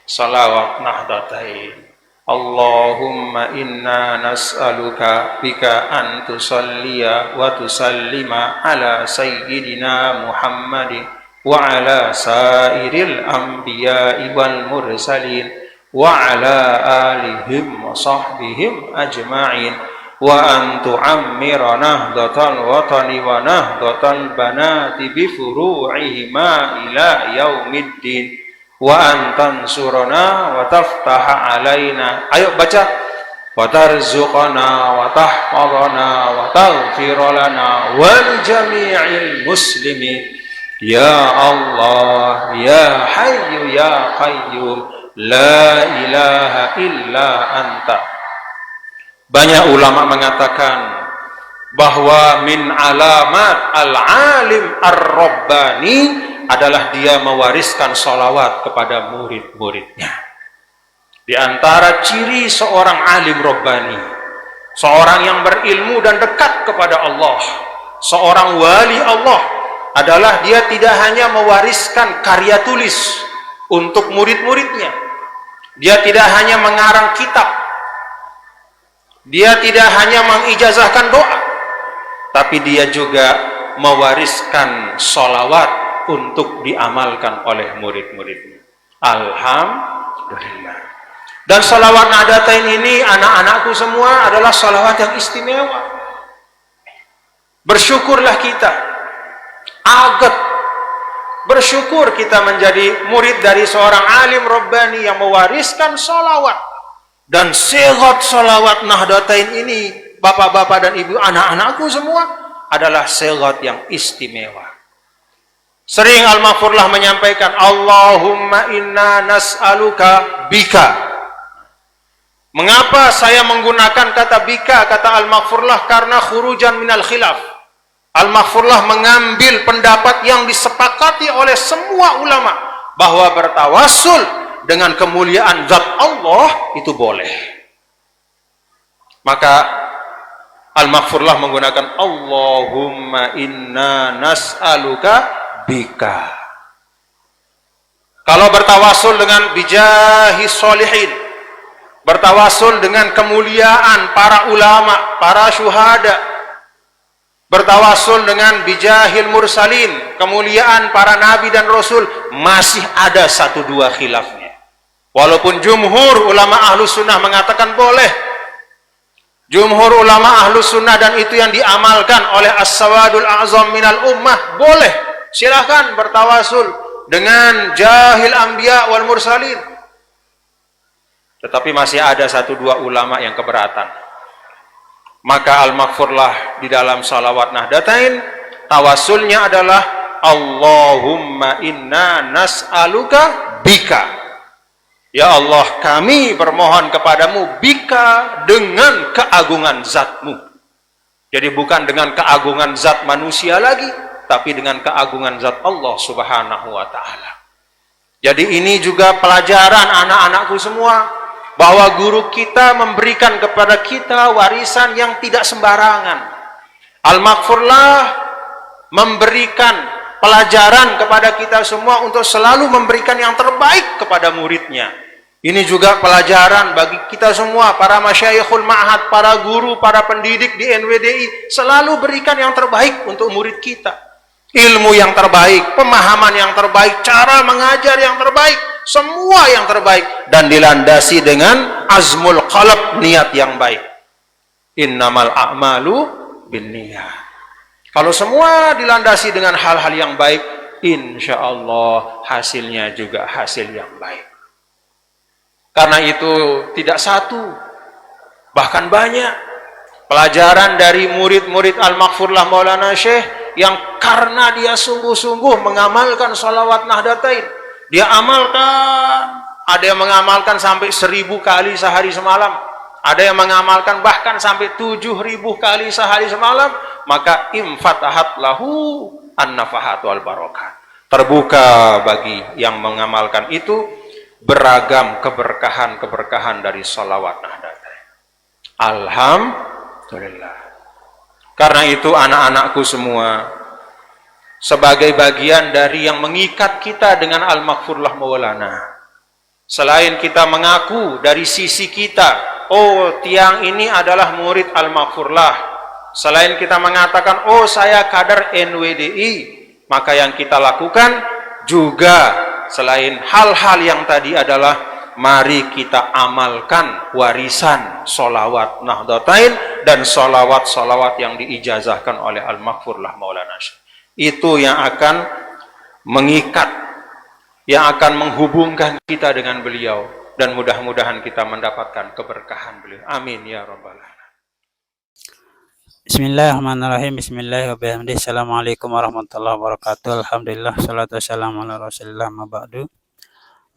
salawat Nahdlatain. Allahumma inna nas'aluka bika an tusalliya wa tusallima ala sayyidina Muhammadin wa ala sairil anbiya'i wal mursalin wa ala alihim wa sahbihim ajma'in wa an tu'ammira nahdatal watani wa nahdatal banati bi furu'ihima ila yaumiddin wa antan surana wa taftaha alaina. Ayo baca. Wa tarzuqana wa tahfadhana wa taghfir lana wal jami'il muslimin ya Allah ya hayyu ya qayyum la ilaha illa anta. Banyak ulama mengatakan bahwa min alamat al-alim ar-rabbani adalah dia mewariskan sholawat kepada murid-muridnya. Di antara ciri seorang alim Rabbani, seorang yang berilmu dan dekat kepada Allah, seorang wali Allah, adalah dia tidak hanya mewariskan karya tulis untuk murid-muridnya. Dia tidak hanya mengarang kitab. Dia tidak hanya mengijazahkan doa, tapi dia juga mewariskan sholawat untuk diamalkan oleh murid-muridnya. Alhamdulillah. Dan salawat Nahdlatain ini, anak-anakku semua, adalah salawat yang istimewa. Bersyukurlah kita, agat bersyukur kita menjadi murid dari seorang alim Rabbani yang mewariskan salawat. Dan segot salawat Nahdlatain ini, bapak-bapak dan ibu, anak-anakku semua, adalah segot yang istimewa. Sering Al-Maghfurlah menyampaikan, Allahumma inna nas'aluka bika. Mengapa saya menggunakan kata bika, kata Al-Maghfurlah? Karena khurujan minal khilaf. Al-Maghfurlah mengambil pendapat yang disepakati oleh semua ulama, bahwa bertawassul dengan kemuliaan zat Allah itu boleh. Maka Al-Maghfurlah menggunakan Allahumma inna nas'aluka bika. Kalau bertawasul dengan bijahi sholihin, bertawasul dengan kemuliaan para ulama, para syuhada, bertawasul dengan bijahil mursalin, kemuliaan para nabi dan rasul, masih ada satu dua khilafnya. Walaupun jumhur ulama ahlus sunnah mengatakan boleh, jumhur ulama ahlus sunnah, dan itu yang diamalkan oleh as-sawadul a'zam minal ummah, boleh. Silahkan bertawasul dengan jahil anbiya wal mursalin. Tetapi masih ada satu dua ulama yang keberatan. Maka Al-Maghfurlah di dalam salawat Nahdlatain, tawasulnya adalah Allahumma inna nas'aluka bika. Ya Allah, kami bermohon kepadamu bika, dengan keagungan zatmu. Jadi bukan dengan keagungan zat manusia lagi, tapi dengan keagungan zat Allah subhanahu wa ta'ala. Jadi ini juga pelajaran anak-anakku semua, bahwa guru kita memberikan kepada kita warisan yang tidak sembarangan. Al-Maghfurlah memberikan pelajaran kepada kita semua untuk selalu memberikan yang terbaik kepada muridnya. Ini juga pelajaran bagi kita semua, para masyayikhul ma'had, para guru, para pendidik di NWDI, selalu berikan yang terbaik untuk murid kita. Ilmu yang terbaik, pemahaman yang terbaik, cara mengajar yang terbaik, semua yang terbaik, dan dilandasi dengan azmul qalb, niat yang baik. Innamal a'malu binniyah. Kalau semua dilandasi dengan hal-hal yang baik, insya Allah hasilnya juga hasil yang baik. Karena itu tidak satu, bahkan banyak pelajaran dari murid-murid Al-Maghfurlah Maulana Syekh yang karena dia sungguh-sungguh mengamalkan sholawat Nahdlatain. Dia amalkan, ada yang mengamalkan sampai 1000 kali sehari semalam, ada yang mengamalkan bahkan sampai 7000 kali sehari semalam. Maka imfatahat lahu an-nafahat wal barakat. Terbuka bagi yang mengamalkan itu beragam keberkahan-keberkahan dari sholawat Nahdlatain. Alhamdulillah. Karena itu anak-anakku semua, sebagai bagian dari yang mengikat kita dengan Al-Maghfurlah Maulana, Selain kita mengaku dari sisi kita, oh tiang ini adalah murid Al-Maghfurlah, selain kita mengatakan, oh saya kader NWDI, maka yang kita lakukan juga selain hal-hal yang tadi adalah mari kita amalkan warisan sholawat Nahdlatain dan sholawat-sholawat yang diijazahkan oleh Al-Maghfurlah Maulana Syekh. Itu yang akan mengikat, yang akan menghubungkan kita dengan beliau, dan mudah-mudahan kita mendapatkan keberkahan beliau. Amin ya rabbal alamin. Bismillahirrahmanirrahim. Bismillahirrahmanirrahim. Assalamualaikum warahmatullahi wabarakatuh. Alhamdulillah, salatu wassalamu ala rasulillah, ma ba'du.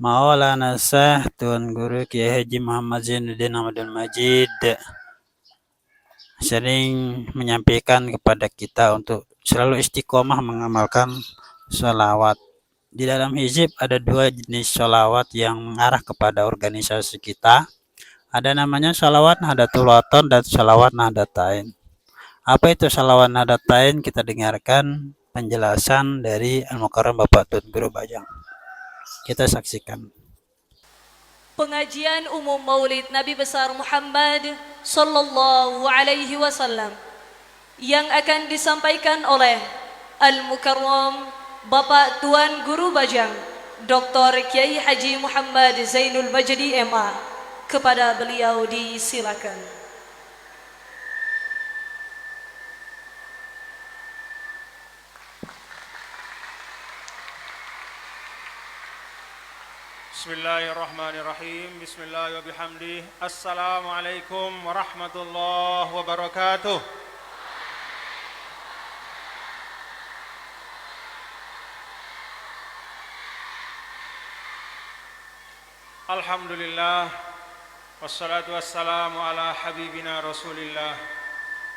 Maulana Syekh Tuan Guru Kiai Haji Muhammad Zainuddin Ahmadul Majid sering menyampaikan kepada kita untuk selalu istiqomah mengamalkan sholawat. Di dalam hizib ada dua jenis sholawat yang mengarah kepada organisasi kita. Ada namanya sholawat Nahdlatul Wathon dan sholawat Nahdlatain. Apa itu sholawat Nahdlatain? Kita dengarkan penjelasan dari Al-Mukarram Bapak Tuan Guru Bajang. Kita saksikan. Pengajian umum Maulid Nabi besar Muhammad sallallahu alaihi wasallam yang akan disampaikan oleh Al-Mukarram Bapak Tuan Guru Bajang Dr. Kiai Haji Muhammad Zainul Majdi MA. Kepada beliau disilakan. Bismillahirrahmanirrahim. Bismillah wa bihamdih. Assalamualaikum warahmatullahi wabarakatuh. Alhamdulillah, wassalatu wassalamu ala habibina rasulillah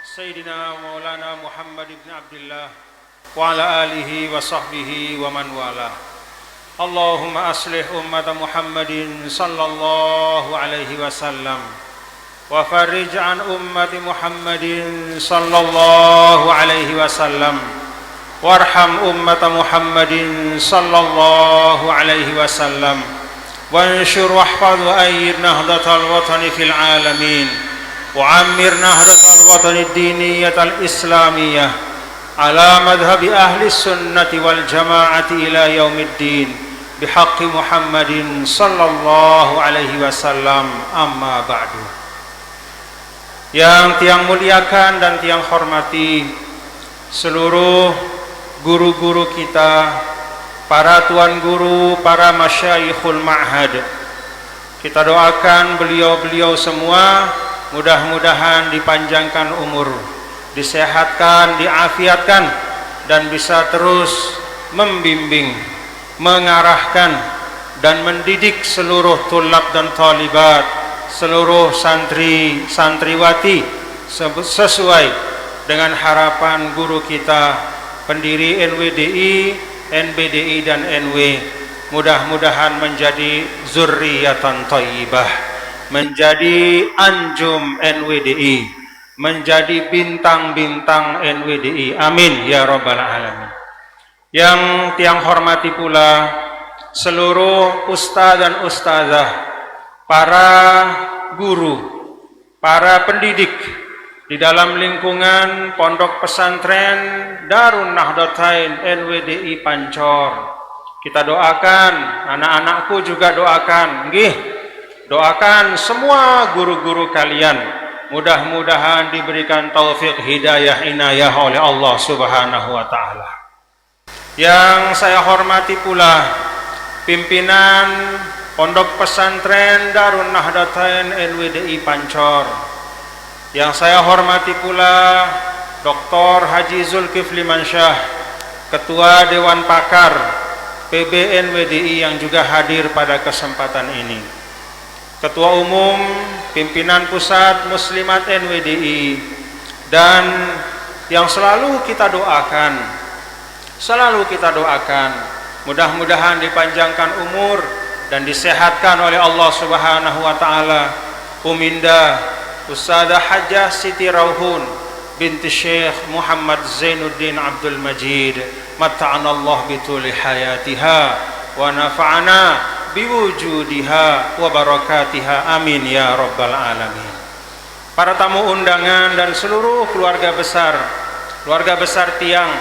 Sayyidina Maulana Muhammad ibn Abdullah wa ala alihi wa sahbihi wa man wala. Allahumma aslih ummata Muhammadin sallallahu alaihi wasallam wa farrij an ummati Muhammadin sallallahu alaihi wasallam warham ummata Muhammadin sallallahu alaihi wasallam وانشر واحفظ وأيد نهضة الوطن في العالمين وعمر نهضة الوطن الدينية الإسلامية على مذهب أهل السنة والجماعة إلى يوم الدين بحق محمد صلى الله عليه وسلم أما بعد. Yang tiang muliakan dan tiang hormati seluruh guru-guru kita, para tuan guru, para masyayikhul ma'had, kita doakan beliau-beliau semua mudah-mudahan dipanjangkan umur, disehatkan, diafiatkan, dan bisa terus membimbing, mengarahkan, dan mendidik seluruh tulab dan talibat, seluruh santri, santriwati sesuai dengan harapan guru kita, pendiri NWDI, NBDI dan NW. Mudah-mudahan menjadi zurriyatan thayyibah, menjadi anjum NWDI, menjadi bintang-bintang NWDI. Amin ya rabbal alamin. Yang tiang hormati pula seluruh ustaz dan ustazah, para guru, para pendidik di dalam lingkungan Pondok Pesantren Darun Nahdlatain NWDI Pancor. Kita doakan, anak-anakku juga doakan, nggih. Doakan semua guru-guru kalian, mudah-mudahan diberikan taufik hidayah inayah oleh Allah Subhanahu wa taala. Yang saya hormati pula pimpinan Pondok Pesantren Darun Nahdlatain NWDI Pancor. Yang saya hormati pula Dr. Haji Zulkifli Mansyah, Ketua Dewan Pakar PBNWDI yang juga hadir pada kesempatan ini. Ketua Umum Pimpinan Pusat Muslimat NWDI, dan yang selalu kita doakan, mudah-mudahan dipanjangkan umur dan disehatkan oleh Allah Subhanahu wa taala, Uminda Ustadzah Hajjah Siti Rauhun binti Syekh Muhammad Zainuddin Abdul Majid, mata'anallah bituli hayatiha wa nafa'ana biwujudiha wa barakatiha amin ya rabbal alamin. Para tamu undangan dan seluruh keluarga besar Tiang,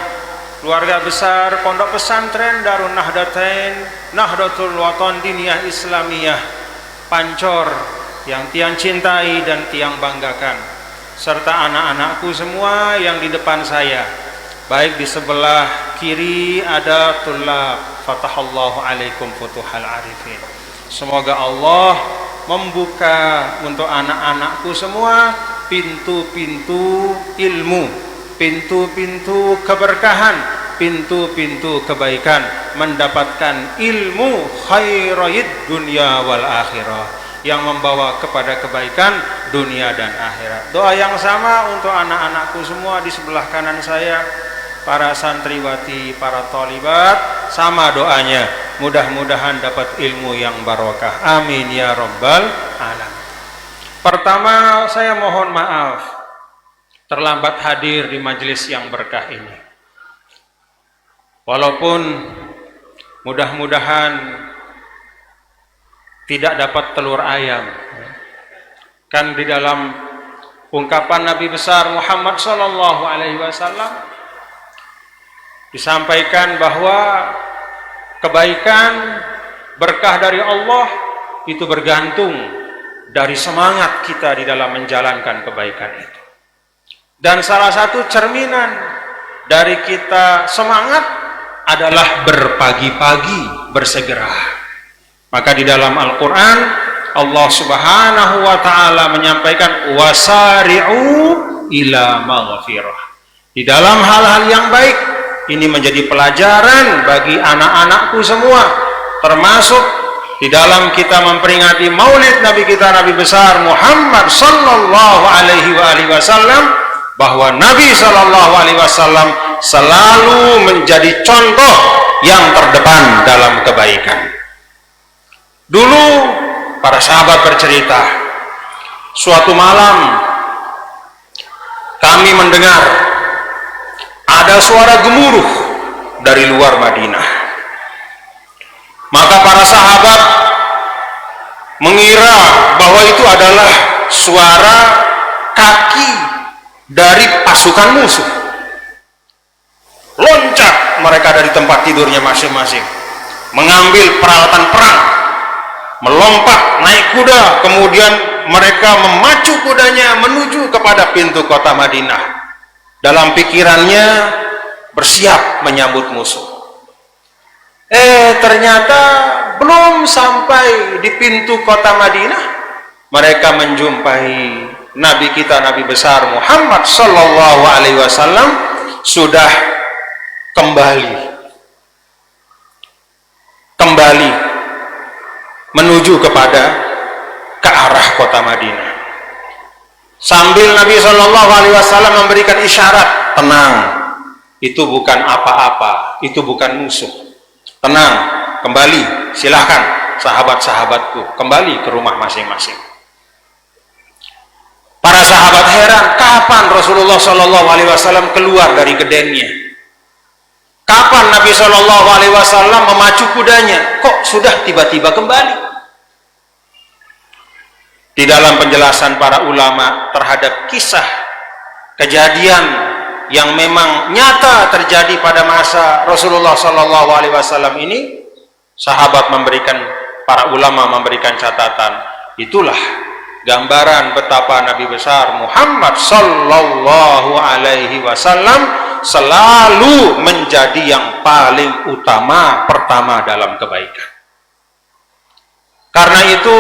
keluarga besar Pondok Pesantren Darun Nahdatain Nahdlatul Wathon Diniyah Islamiyah Pancor yang Tiang cintai dan Tiang banggakan, serta anak-anakku semua yang di depan saya, baik di sebelah kiri ada tulab, fatahallahu alaikum futuhal arifin. Semoga Allah membuka untuk anak-anakku semua pintu-pintu ilmu, pintu-pintu keberkahan, pintu-pintu kebaikan, mendapatkan ilmu khairid dunia wal akhirah, yang membawa kepada kebaikan dunia dan akhirat. Doa yang sama untuk anak-anakku semua di sebelah kanan saya, para santriwati, para tholibat, sama doanya, mudah-mudahan dapat ilmu yang barokah, amin ya rabbal alamin. Pertama, saya mohon maaf terlambat hadir di majelis yang berkah ini. Walaupun mudah-mudahan tidak dapat telur ayam, kan di dalam ungkapan Nabi besar Muhammad sallallahu alaihi wasallam disampaikan bahwa kebaikan berkah dari Allah itu bergantung dari semangat kita di dalam menjalankan kebaikan itu. Dan salah satu cerminan dari kita semangat adalah berpagi-pagi, bersegera. Maka di dalam Al-Quran Allah subhanahu wa ta'ala menyampaikan wasari'u ila maghfirah. Di dalam hal-hal yang baik, ini menjadi pelajaran bagi anak-anakku semua, termasuk di dalam kita memperingati maulid Nabi kita, Nabi besar Muhammad sallallahu alaihi wasallam, bahwa Nabi sallallahu alaihi wasallam selalu menjadi contoh yang terdepan dalam kebaikan. Dulu para sahabat bercerita, suatu malam kami mendengar ada suara gemuruh dari luar Madinah. Maka para sahabat mengira bahwa itu adalah suara kaki dari pasukan musuh. Loncat mereka dari tempat tidurnya masing-masing, mengambil peralatan perang, melompat naik kuda, kemudian mereka memacu kudanya menuju kepada pintu kota Madinah. Dalam pikirannya bersiap menyambut musuh. Ternyata belum sampai di pintu kota Madinah, mereka menjumpai Nabi kita, Nabi besar Muhammad sallallahu alaihi wasallam sudah kembali menuju ke arah kota Madinah. Sambil Nabi Shallallahu Alaihi Wasallam memberikan isyarat, tenang, itu bukan apa-apa, itu bukan musuh. Tenang, kembali, silahkan sahabat-sahabatku kembali ke rumah masing-masing. Para sahabat heran, kapan Rasulullah Shallallahu Alaihi Wasallam keluar dari gedengnya? Kapan Nabi Shallallahu Alaihi Wasallam memacu kudanya? Kok sudah tiba-tiba kembali? Di dalam penjelasan para ulama terhadap kisah kejadian yang memang nyata terjadi pada masa Rasulullah Sallallahu Alaihi Wasallam ini, para ulama memberikan catatan, itulah gambaran betapa Nabi besar Muhammad Sallallahu Alaihi Wasallam selalu menjadi yang paling utama, pertama dalam kebaikan. Karena itu,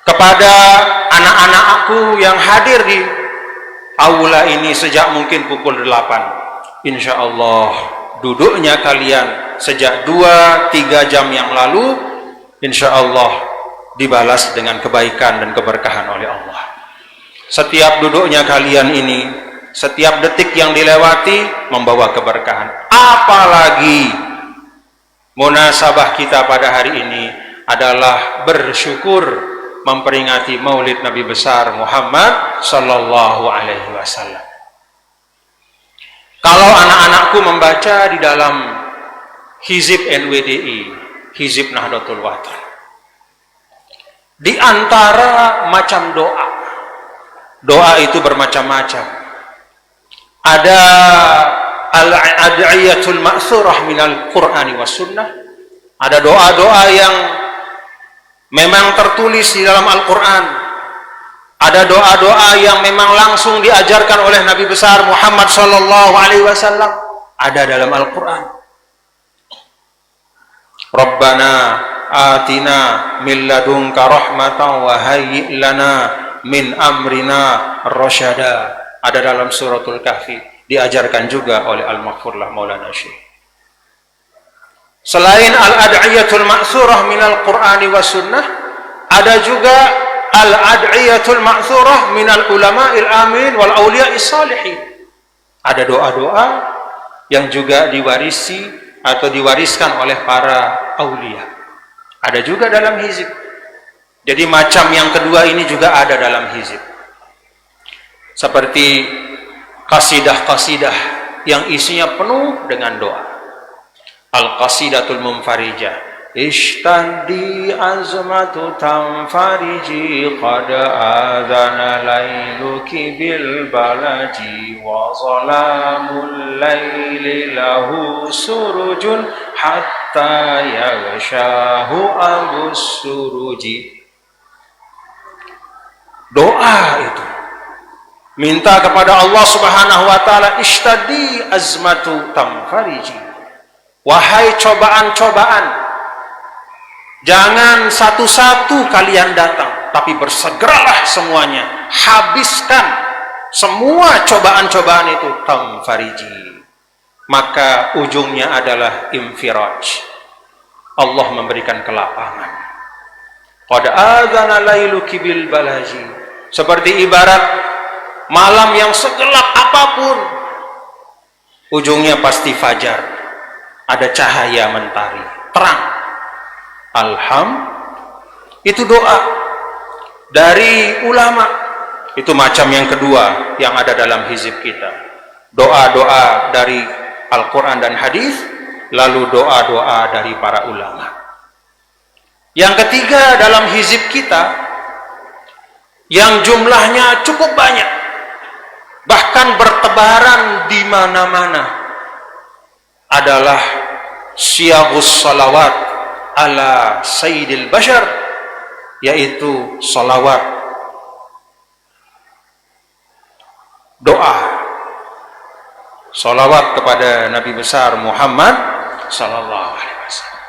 kepada anak-anakku yang hadir di aula ini sejak mungkin pukul 8, insya Allah duduknya kalian sejak 2-3 jam yang lalu, insya Allah dibalas dengan kebaikan dan keberkahan oleh Allah. Setiap duduknya kalian ini, setiap detik yang dilewati membawa keberkahan. Apalagi munasabah kita pada hari ini adalah bersyukur memperingati maulid Nabi besar Muhammad sallallahu alaihi wasallam. Kalau anak-anakku membaca di dalam Hizib NWDI, Hizib Nahdlatul Wathon. Di antara macam doa, doa itu bermacam-macam. Ada al-ad'iyatul ma'thurah minal Qur'ani was sunnah. Ada doa-doa yang memang tertulis di dalam Al-Quran. Ada doa-doa yang memang langsung diajarkan oleh Nabi besar Muhammad sallallahu alaihi wasallam. Ada dalam Al-Quran. Rabbana atina min ladunka rahmatan wa hayyi' lana min amrina rasyada. Ada dalam suratul Kahfi, diajarkan juga oleh Al-Maghfurlah Maulana Syekh. Selain al-ad'iyatul ma'thurah minal Qur'ani was sunnah, ada juga al-ad'iyatul ma'thurah minal ulama'il amin wal awliya'is salihin. Ada doa-doa yang juga diwarisi atau diwariskan oleh para aulia. Ada juga dalam hizib. Jadi macam yang kedua ini juga ada dalam hizib. Seperti qasidah-qasidah yang isinya penuh dengan doa. Al-qasidatul munfarijah. Ishtaddi azmatu tanfariji qad adhana layluki bil balaji wa zalamul layli lahu surujun hatta yaghshahu abus suruji. Doa itu minta kepada Allah Subhanahu wa taala, ishtaddi azmatu tanfariji. Wahai cobaan-cobaan, jangan satu-satu kalian datang, tapi bersegeralah semuanya. Habiskan semua cobaan-cobaan itu, tamfariji. Maka ujungnya adalah infiraj. Allah memberikan kelapangan. Qad adzana lailuki bil balaji. Seperti ibarat malam yang segelap apapun, ujungnya pasti fajar. Ada cahaya mentari, terang. Itu doa dari ulama. Itu macam yang kedua yang ada dalam hizib kita. Doa-doa dari Al-Quran dan hadis, lalu doa-doa dari para ulama. Yang ketiga dalam hizib kita, yang jumlahnya cukup banyak, bahkan bertebaran di mana-mana, adalah syiagus salawat ala sayyidil bashar, yaitu salawat, doa, salawat kepada Nabi besar Muhammad sallallahu alaihi wasallam.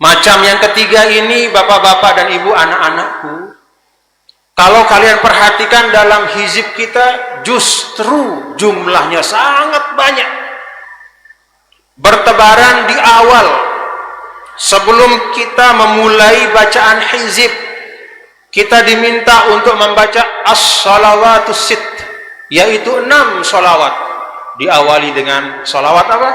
Macam yang ketiga ini, bapak-bapak dan ibu, anak-anakku, kalau kalian perhatikan dalam hizib kita, justru jumlahnya sangat banyak. Bertebaran di awal, sebelum kita memulai bacaan hizib, kita diminta untuk membaca as-salawatus sit, yaitu 6 salawat. Diawali dengan salawat apa?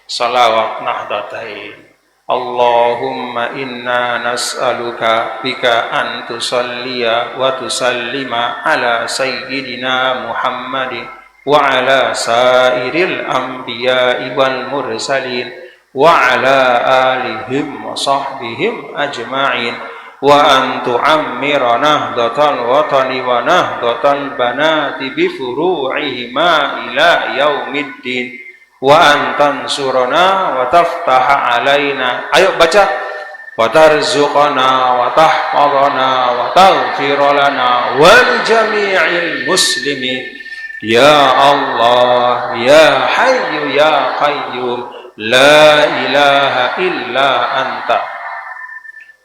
Salawat Nahdlatain. Allahumma inna nas'aluka bika an tusalliya wa tusallima ala sayyidina Muhammadin wa ala sairil anbiya'i wal mursalin wa ala alihim wa sahbihim ajma'in wa an tu'ammira nahdlatal watani wa nahdlatal banati bi furu'ihima ila yaumiddin wa an tansurana wa taftaha alaina. Ayo baca. Wa tarzuqana wa tahfadhana wa taghfir lana wal jami'il muslimin. Ya Allah, ya Hayyu ya Qayyum, la ilaha illa anta.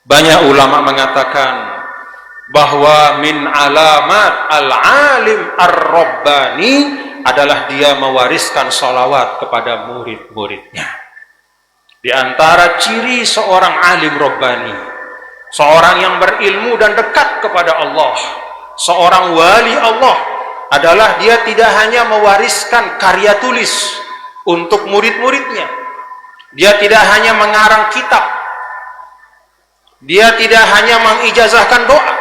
Banyak ulama mengatakan bahwa min alamat al-alim ar-rabbani adalah dia mewariskan salawat kepada murid-muridnya. Di antara ciri seorang alim rabbani, seorang yang berilmu dan dekat kepada Allah, seorang wali Allah, adalah dia tidak hanya mewariskan karya tulis untuk murid-muridnya. Dia tidak hanya mengarang kitab. Dia tidak hanya mengijazahkan doa,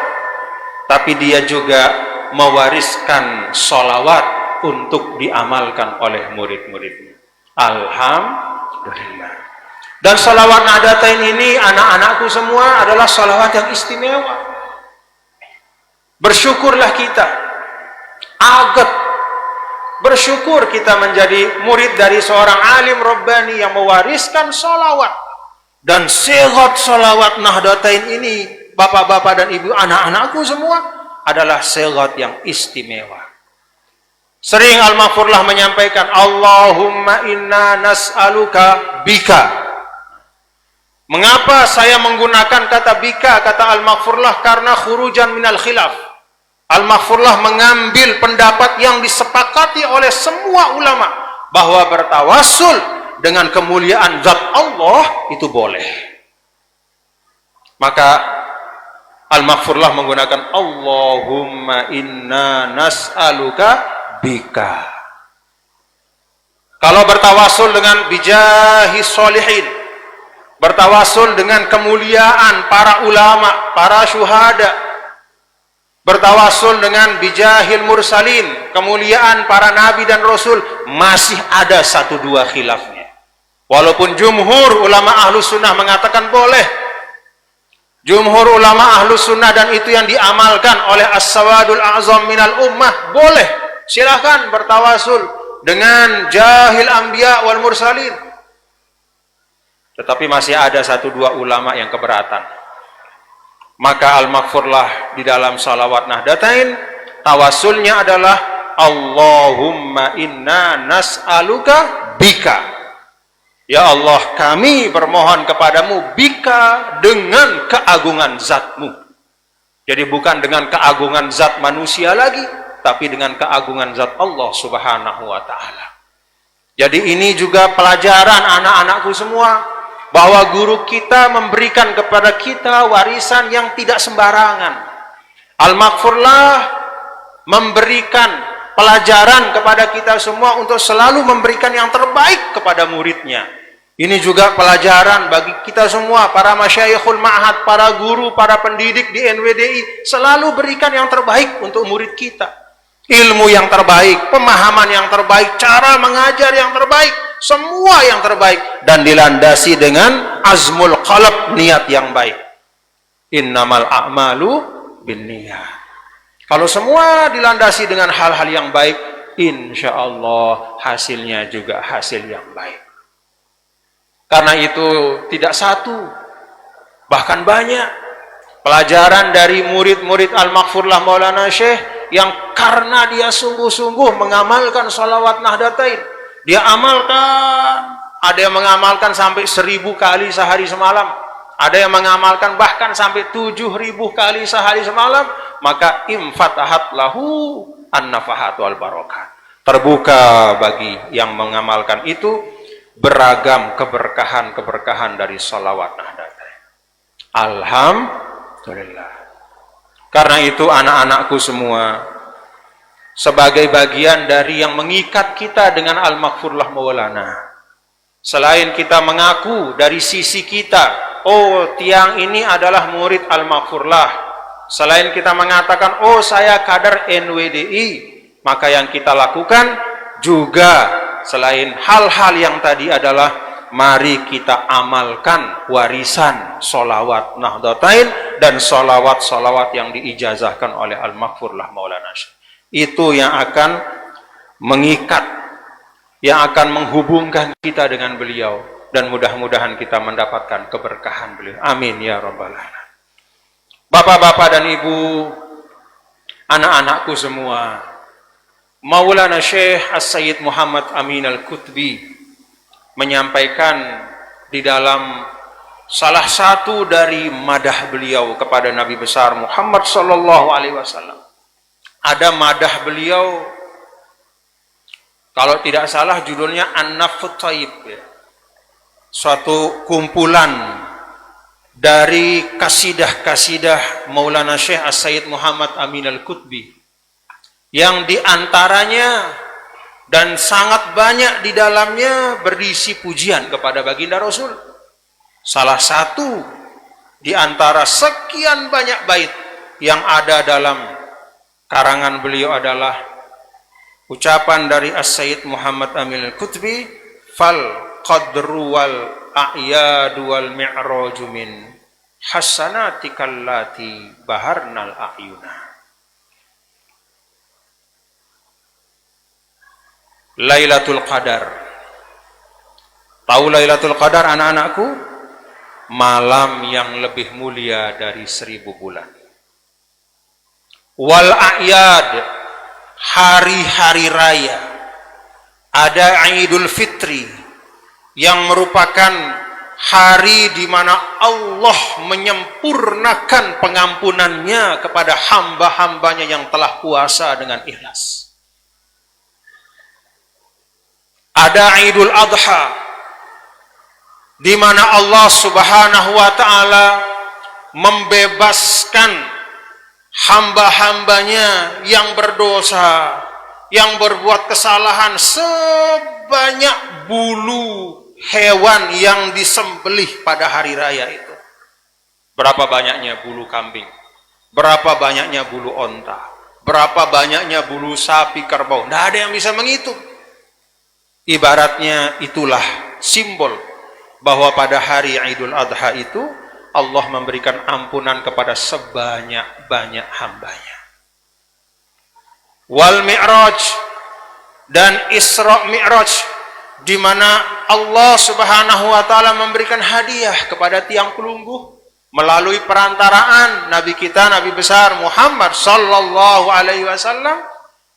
tapi dia juga mewariskan sholawat untuk diamalkan oleh murid-muridnya. Alhamdulillah. Dan salawat Nahdatain ini anak-anakku semua adalah salawat yang istimewa. Bersyukurlah kita, agak bersyukur kita menjadi murid dari seorang alim Rabbani yang mewariskan salawat. Dan segot salawat Nahdatain ini, bapak-bapak dan ibu, anak-anakku semua, adalah segot yang istimewa. Sering Al-Maghfurlah menyampaikan, Allahumma inna nas'aluka bika. Mengapa saya menggunakan kata bika, kata Al-Maghfurlah? Karena khurujan minal khilaf. Al-Maghfurlah mengambil pendapat yang disepakati oleh semua ulama bahwa bertawassul dengan kemuliaan zat Allah itu boleh. Maka Al-Maghfurlah menggunakan Allahumma inna nas'aluka bika. Kalau bertawassul dengan bijahi sholihin, bertawassul dengan kemuliaan para ulama, para syuhada, bertawassul dengan bijahil mursalin, kemuliaan para nabi dan rasul, masih ada 1-2 khilafnya. Walaupun jumhur ulama ahlus sunnah mengatakan boleh, jumhur ulama ahlus sunnah, dan itu yang diamalkan oleh as-sawadul a'zam minal ummah, boleh, silahkan bertawassul dengan jahil anbiya wal mursalin. Tetapi masih ada 1-2 ulama yang keberatan. Maka Al-Maghfurlah di dalam salawat Nahdatain, tawasulnya adalah Allahumma inna nas'aluka bika. Ya Allah, kami bermohon kepadamu bika, dengan keagungan zatmu. Jadi bukan dengan keagungan zat manusia lagi, tapi dengan keagungan zat Allah subhanahu wa ta'ala. Jadi ini juga pelajaran anak-anakku semua, bahwa guru kita memberikan kepada kita warisan yang tidak sembarangan. Al-Maghfurlah memberikan pelajaran kepada kita semua untuk selalu memberikan yang terbaik kepada muridnya. Ini juga pelajaran bagi kita semua, para masyayikhul ma'had, para guru, para pendidik di NWDI, selalu berikan yang terbaik untuk murid kita. Ilmu yang terbaik, pemahaman yang terbaik, cara mengajar yang terbaik, semua yang terbaik, dan dilandasi dengan azmul qalb, niat yang baik. Innamal a'malu binniyat. Kalau semua dilandasi dengan hal-hal yang baik, insya Allah hasilnya juga hasil yang baik. Karena itu tidak satu, bahkan banyak pelajaran dari murid-murid Al-Maghfurlah Maulana Syekh yang karena dia sungguh-sungguh mengamalkan salawat Nahdatain. Dia amalkan, ada yang mengamalkan sampai 1000 kali sehari semalam, ada yang mengamalkan bahkan sampai 7000 kali sehari semalam. Maka imfatahat lahu an-nafahat wal barakat. Terbuka bagi yang mengamalkan itu beragam keberkahan-keberkahan dari salawat Nahdatain. Alhamdulillah. Karena itu anak-anakku semua, sebagai bagian dari yang mengikat kita dengan Al-Maghfurlah Maulana, selain kita mengaku dari sisi kita, oh tiang ini adalah murid Al-Maghfurlah, selain kita mengatakan, oh saya kader NWDI, maka yang kita lakukan juga selain hal-hal yang tadi adalah mari kita amalkan warisan sholawat Nahdatain dan sholawat-sholawat yang diijazahkan oleh Al-Maghfurlah Maulana Syekh. Itu yang akan mengikat, yang akan menghubungkan kita dengan beliau, dan mudah-mudahan kita mendapatkan keberkahan beliau. Amin ya rabbal alamin. Bapak-bapak dan ibu, anak-anakku semua, Maulana Syekh As-Sayyid Muhammad Amin Al-Qutbi menyampaikan di dalam salah satu dari madah beliau kepada Nabi besar Muhammad sallallahu alaihi wasallam. Ada madah beliau, kalau tidak salah judulnya An-Nafut Thayyib, ya. Suatu kumpulan dari kasidah-kasidah Maulana Syekh As-Sayyid Muhammad Amin Al-Qutbi, yang diantaranya dan sangat banyak di dalamnya berisi pujian kepada baginda Rasul. Salah satu di antara sekian banyak bait yang ada dalam karangan beliau adalah ucapan dari As-Sayyid Muhammad Amin Al-Qutbi, fal qadru wal a'yadu wal mi'raju min hasanatikal lati baharnal a'yuna. Lailatul Qadar. Tahu Lailatul Qadar anak-anakku? Malam yang lebih mulia dari 1000 bulan. Wal a'yad, hari-hari raya. Ada Idul Fitri yang merupakan hari di mana Allah menyempurnakan pengampunannya kepada hamba-hambanya yang telah puasa dengan ikhlas. Ada Idul Adha di mana Allah Subhanahu wa taala membebaskan hamba-hambanya yang berdosa, yang berbuat kesalahan sebanyak bulu hewan yang disembelih pada hari raya itu. Berapa banyaknya bulu kambing? Berapa banyaknya bulu onta? Berapa banyaknya bulu sapi kerbau? Tidak ada yang bisa menghitung. Ibaratnya itulah simbol bahwa pada hari Idul Adha itu Allah memberikan ampunan kepada sebanyak-banyak hambanya. Wal Mi'raj, dan Isra Mi'raj, di mana Allah Subhanahu wa taala memberikan hadiah kepada tiang pelungguh melalui perantaraan Nabi kita, Nabi besar Muhammad sallallahu alaihi wasallam.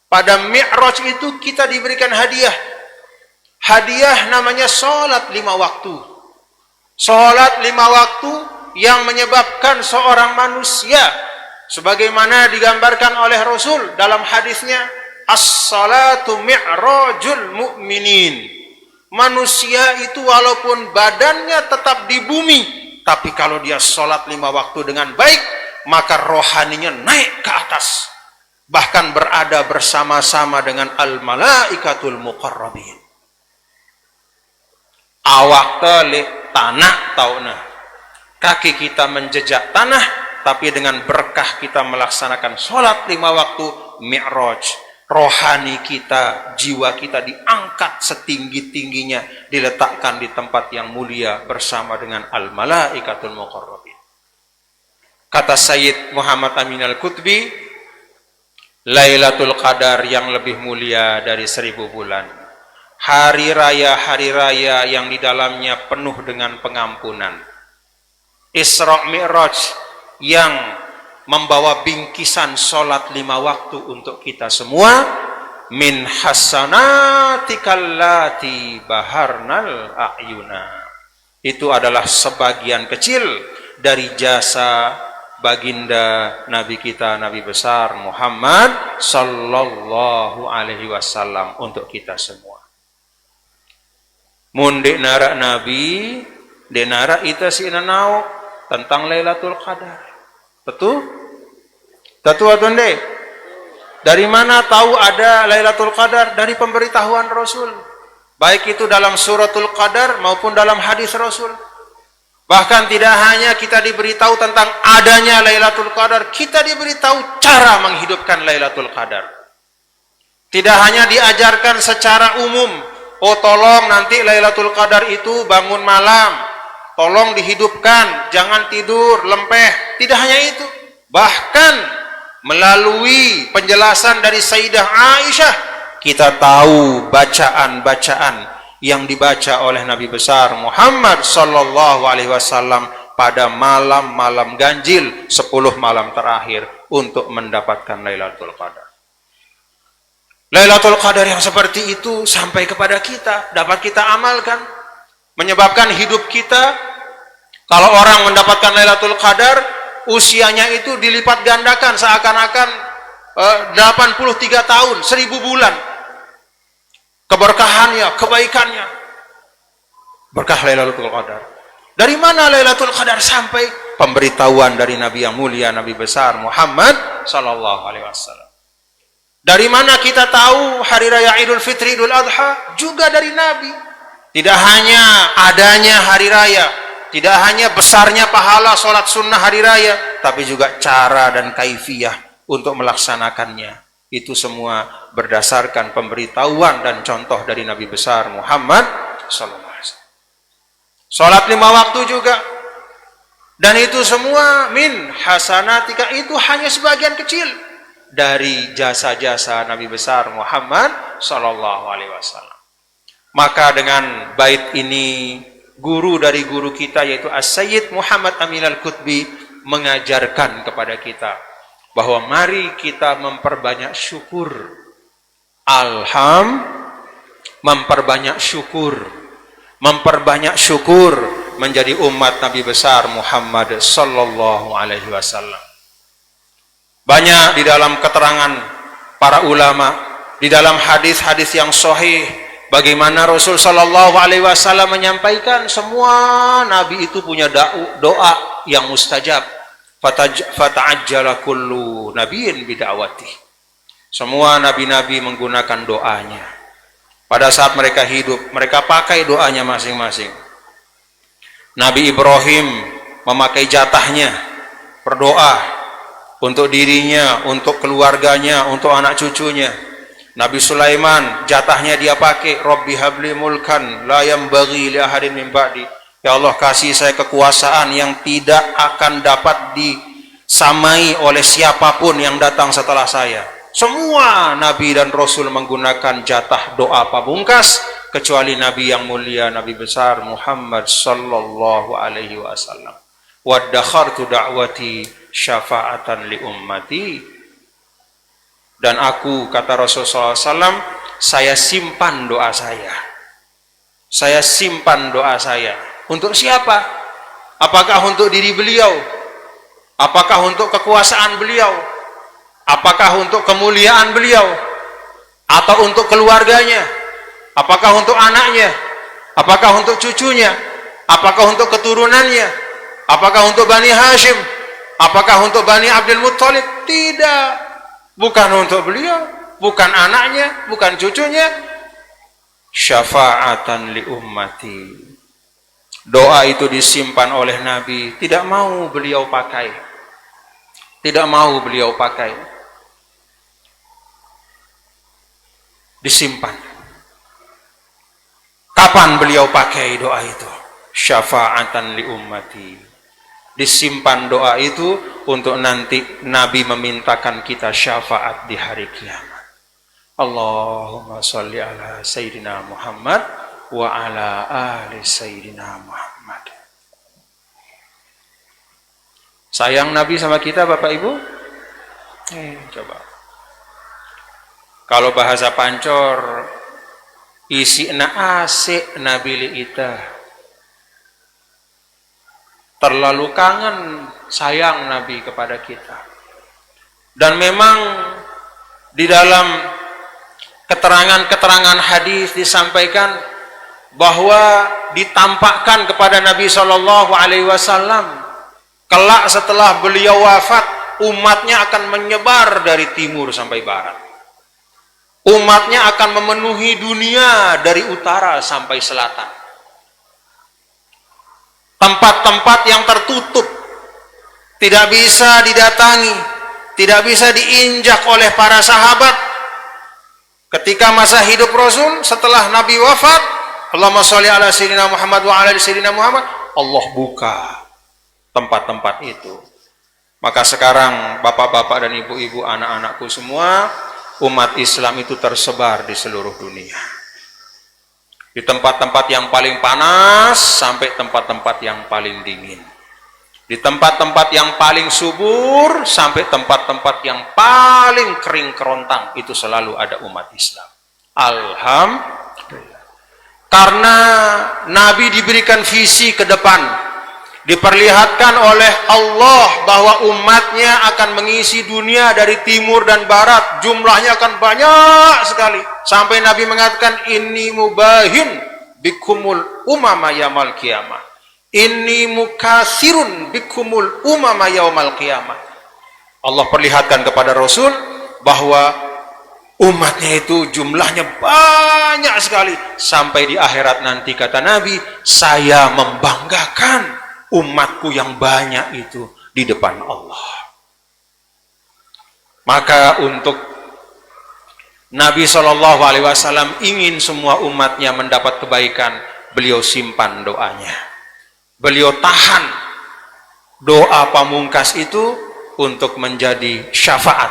Pada Mi'raj itu kita diberikan hadiah. Hadiah namanya salat 5 waktu. Salat 5 waktu yang menyebabkan seorang manusia, sebagaimana digambarkan oleh Rasul dalam hadisnya, as-salatu mi'rajul mu'minin. Manusia itu walaupun badannya tetap di bumi, tapi kalau dia sholat 5 waktu dengan baik, maka rohaninya naik ke atas, bahkan berada bersama-sama dengan al-malaikatul muqarrabin. Awak telik tanah tauna, kaki kita menjejak tanah, tapi dengan berkah kita melaksanakan sholat 5 waktu Mi'raj, rohani kita, jiwa kita diangkat setinggi-tingginya, diletakkan di tempat yang mulia bersama dengan al-malaikatul muqarrabin. Kata Sayyid Muhammad Amin Al-Qutbi, Lailatul Qadar yang lebih mulia dari 1000 bulan. Hari raya yang di dalamnya penuh dengan pengampunan. Isra Mi'raj yang membawa bingkisan sholat 5 waktu untuk kita semua. Min hasanatikal lati baharnal a'yuna. Itu adalah sebagian kecil dari jasa baginda Nabi kita, Nabi besar Muhammad sallallahu alaihi wasallam untuk kita semua. Mun nara Nabi, nara ita si nanau tentang Lailatul Qadar. Betul? Betul atau enggak? Dari mana tahu ada Lailatul Qadar? Dari pemberitahuan Rasul. Baik itu dalam suratul Qadar maupun dalam hadis Rasul. Bahkan tidak hanya kita diberitahu tentang adanya Lailatul Qadar, kita diberitahu cara menghidupkan Lailatul Qadar. Tidak hanya diajarkan secara umum, oh tolong nanti Lailatul Qadar itu bangun malam, tolong dihidupkan, jangan tidur, lempeh. Tidak hanya itu, bahkan melalui penjelasan dari Sayyidah Aisyah, kita tahu bacaan-bacaan yang dibaca oleh Nabi besar Muhammad sallallahu alaihi wasallam pada malam-malam ganjil 10 malam terakhir untuk mendapatkan Lailatul Qadar. Lailatul Qadar yang seperti itu sampai kepada kita, dapat kita amalkan, menyebabkan hidup kita, kalau orang mendapatkan Lailatul Qadar, usianya itu dilipat gandakan seakan-akan 83 tahun, 1000 bulan. Keberkahannya, kebaikannya, berkah Lailatul Qadar. Dari mana Lailatul Qadar? Sampai pemberitahuan dari Nabi yang mulia, Nabi besar Muhammad sallallahu alaihi wasallam. Dari mana kita tahu hari raya Idul Fitri, Idul Adha? Juga dari Nabi. Tidak hanya adanya hari raya, tidak hanya besarnya pahala sholat sunnah hari raya, tapi juga cara dan kaifiyah untuk melaksanakannya. Itu semua berdasarkan pemberitahuan dan contoh dari Nabi besar Muhammad sallallahu alaihi wasallam. Sholat 5 waktu juga. Dan itu semua min hasanatika, itu hanya sebagian kecil dari jasa-jasa Nabi besar Muhammad sallallahu alaihi wasallam. Maka dengan bait ini, guru dari guru kita yaitu As-Sayyid Muhammad Amin Al-Qutbi mengajarkan kepada kita bahwa mari kita memperbanyak syukur. Memperbanyak syukur menjadi umat Nabi besar Muhammad sallallahu alaihi wasallam. Banyak di dalam keterangan para ulama, di dalam hadis-hadis yang sahih, bagaimana Rasul sallallahu alaihi wasallam menyampaikan semua nabi itu punya doa yang mustajab. Fata'ajjala kullu nabiyyin bid'awati. Semua nabi-nabi menggunakan doanya. Pada saat mereka hidup, mereka pakai doanya masing-masing. Nabi Ibrahim memakai jatahnya, berdoa untuk dirinya, untuk keluarganya, untuk anak cucunya. Nabi Sulaiman jatahnya dia pakai, Rabbi habli mulkan la yanbaghi li ahadin min ba'di. Ya Allah, kasih saya kekuasaan yang tidak akan dapat disamai oleh siapapun yang datang setelah saya. Semua nabi dan rasul menggunakan jatah doa pamungkas kecuali nabi yang mulia, nabi besar Muhammad sallallahu alaihi wasallam. Waddakhartu da'wati syafa'atan li ummati. Dan aku, kata Rasulullah SAW, saya simpan doa saya. Saya simpan doa saya. Untuk siapa? Apakah untuk diri beliau? Apakah untuk kekuasaan beliau? Apakah untuk kemuliaan beliau? Atau untuk keluarganya? Apakah untuk anaknya? Apakah untuk cucunya? Apakah untuk keturunannya? Apakah untuk Bani Hashim? Apakah untuk Bani Abdul Muttalib? Tidak. Bukan untuk beliau, bukan anaknya, bukan cucunya. Syafa'atan li ummati. Doa itu disimpan oleh Nabi, tidak mau beliau pakai. Tidak mau beliau pakai. Disimpan. Kapan beliau pakai doa itu? Syafa'atan li ummati. Disimpan doa itu untuk nanti Nabi memintakan kita syafaat di hari kiamat. Allahumma sholli ala Sayyidina Muhammad wa ala ali Sayyidina Muhammad. Sayang Nabi sama kita Bapak Ibu? Coba. Kalau bahasa Pancor, isi na asik Nabi li ita. Terlalu kangen, sayang Nabi kepada kita. Dan memang di dalam keterangan-keterangan hadis disampaikan bahwa ditampakkan kepada Nabi Shallallahu Alaihi Wasallam kelak setelah beliau wafat, umatnya akan menyebar dari timur sampai barat. Umatnya akan memenuhi dunia dari utara sampai selatan. Tempat-tempat yang tertutup, tidak bisa didatangi, tidak bisa diinjak oleh para sahabat. Ketika masa hidup Rasul, setelah Nabi wafat, Allahumma sholli ala Sayyidina Muhammad wa ala Sayyidina Muhammad, Allah buka tempat-tempat itu. Maka sekarang bapak-bapak dan ibu-ibu, anak-anakku semua, umat Islam itu tersebar di seluruh dunia. Di tempat-tempat yang paling panas sampai tempat-tempat yang paling dingin. Di tempat-tempat yang paling subur sampai tempat-tempat yang paling kering kerontang, itu selalu ada umat Islam. Alhamdulillah. Karena Nabi diberikan visi ke depan. Diperlihatkan oleh Allah bahwa umatnya akan mengisi dunia dari timur dan barat. Jumlahnya akan banyak sekali. Sampai Nabi mengatakan, inni mubahin bikumul umama yaumal qiyamah. Inni mukasirun bikumul umama yaumal qiyamah. Allah perlihatkan kepada Rasul bahwa umatnya itu jumlahnya banyak sekali. Sampai di akhirat nanti, kata Nabi, saya membanggakan umatku yang banyak itu di depan Allah. Maka untuk Nabi SAW ingin semua umatnya mendapat kebaikan, beliau simpan doanya. beliau tahan doa pamungkas itu untuk menjadi syafaat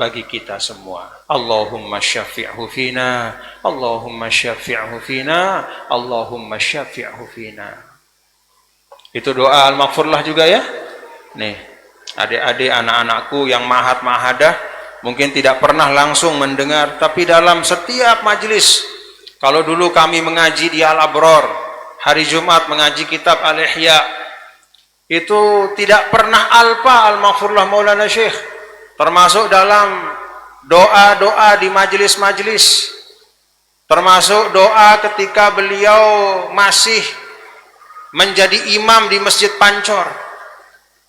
bagi kita semua. Allahumma syafi'hu fina, Allahumma syafi'hu fina, Allahumma syafi'hu fina. Itu doa al-maghfurlah juga ya. Nih, adik-adik anak-anakku yang mahat-mahadah mungkin tidak pernah langsung mendengar, tapi dalam setiap majelis, kalau dulu kami mengaji di Al-Abror, hari Jumat mengaji kitab Al-Ihya, itu tidak pernah alpa al-maghfurlah Maulana Syekh, termasuk dalam doa-doa di majelis-majelis, termasuk doa ketika beliau masih menjadi imam di Masjid Pancor.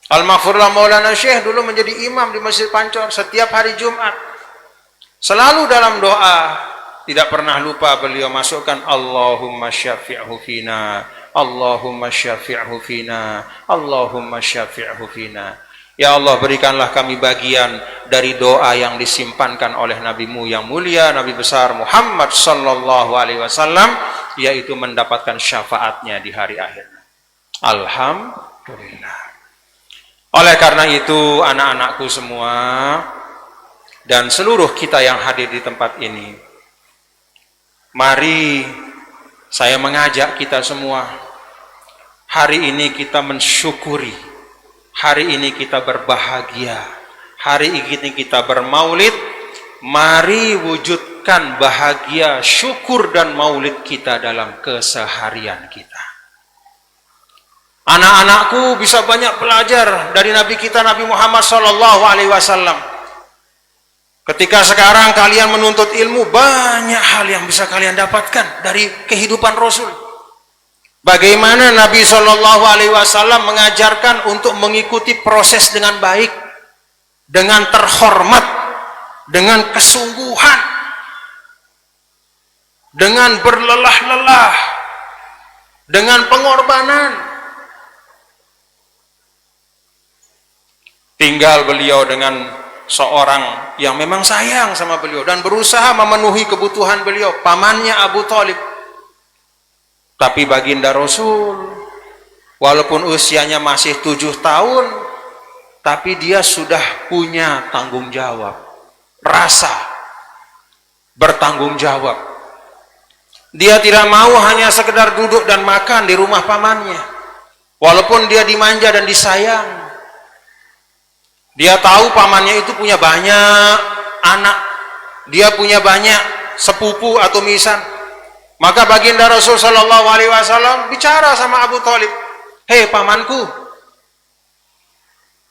Al-Maghfurlah Maulana Syekh dulu menjadi imam di Masjid Pancor setiap hari Jumat. Selalu dalam doa, tidak pernah lupa beliau masukkan Allahumma syafi'hu fina, Allahumma syafi'hu fina, Allahumma syafi'hu fina. Ya Allah, berikanlah kami bagian dari doa yang disimpankan oleh Nabi-Mu yang mulia, Nabi besar Muhammad sallallahu alaihi wasallam, yaitu mendapatkan syafaatnya di hari akhir. Alhamdulillah. Oleh karena itu, anak-anakku semua dan seluruh kita yang hadir di tempat ini, mari saya mengajak kita semua, hari ini kita mensyukuri, hari ini kita berbahagia, hari ini kita bermaulid. Mari wujudkan bahagia, syukur dan maulid kita dalam keseharian kita. Anak-anakku bisa banyak belajar dari Nabi kita Nabi Muhammad sallallahu alaihi wasallam. Ketika sekarang kalian menuntut ilmu, banyak hal yang bisa kalian dapatkan dari kehidupan Rasul. Bagaimana Nabi sallallahu alaihi wasallam mengajarkan untuk mengikuti proses dengan baik, dengan terhormat, dengan kesungguhan, dengan berlelah-lelah, dengan pengorbanan. Tinggal beliau dengan seorang yang memang sayang sama beliau dan berusaha memenuhi kebutuhan beliau, pamannya Abu Thalib. Tapi baginda Rasul, walaupun usianya masih 7 tahun, tapi dia sudah punya tanggung jawab, rasa bertanggung jawab. Dia tidak mau hanya sekedar duduk dan makan di rumah pamannya, walaupun dia dimanja dan disayang. Dia tahu pamannya itu punya banyak anak, dia punya banyak sepupu atau misan. Maka baginda Rasul sallallahu alaihi wasallam bicara sama Abu Thalib, "Hei pamanku,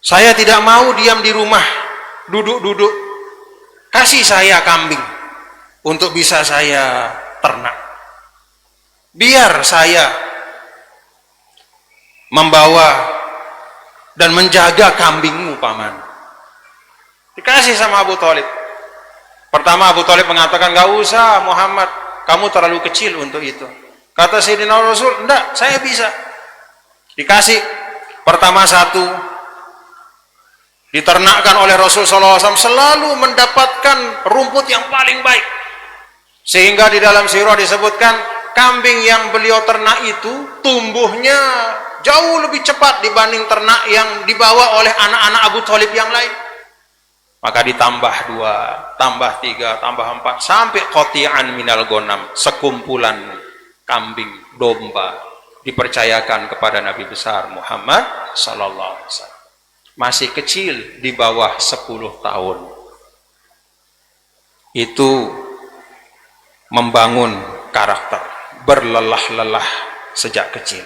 saya tidak mau diam di rumah duduk-duduk. Kasih saya kambing untuk bisa saya ternak. Biar saya membawa dan menjaga kambingmu, paman." Dikasih sama Abu Thalib. Pertama Abu Thalib mengatakan, "Gak usah Muhammad, kamu terlalu kecil untuk itu." Kata Sayyidina Rasul, "Enggak, saya bisa." Dikasih. Pertama 1, diternakkan oleh Rasul SAW, selalu mendapatkan rumput yang paling baik. Sehingga di dalam sirah disebutkan, kambing yang beliau ternak itu tumbuhnya jauh lebih cepat dibanding ternak yang dibawa oleh anak-anak Abu Thalib yang lain. Maka ditambah 2, tambah 3, tambah 4, sampai qati'an minal ghanam, sekumpulan kambing, domba dipercayakan kepada Nabi besar Muhammad sallallahu alaihi wasallam. Masih kecil, di bawah 10 tahun. Itu membangun karakter, berlelah-lelah sejak kecil,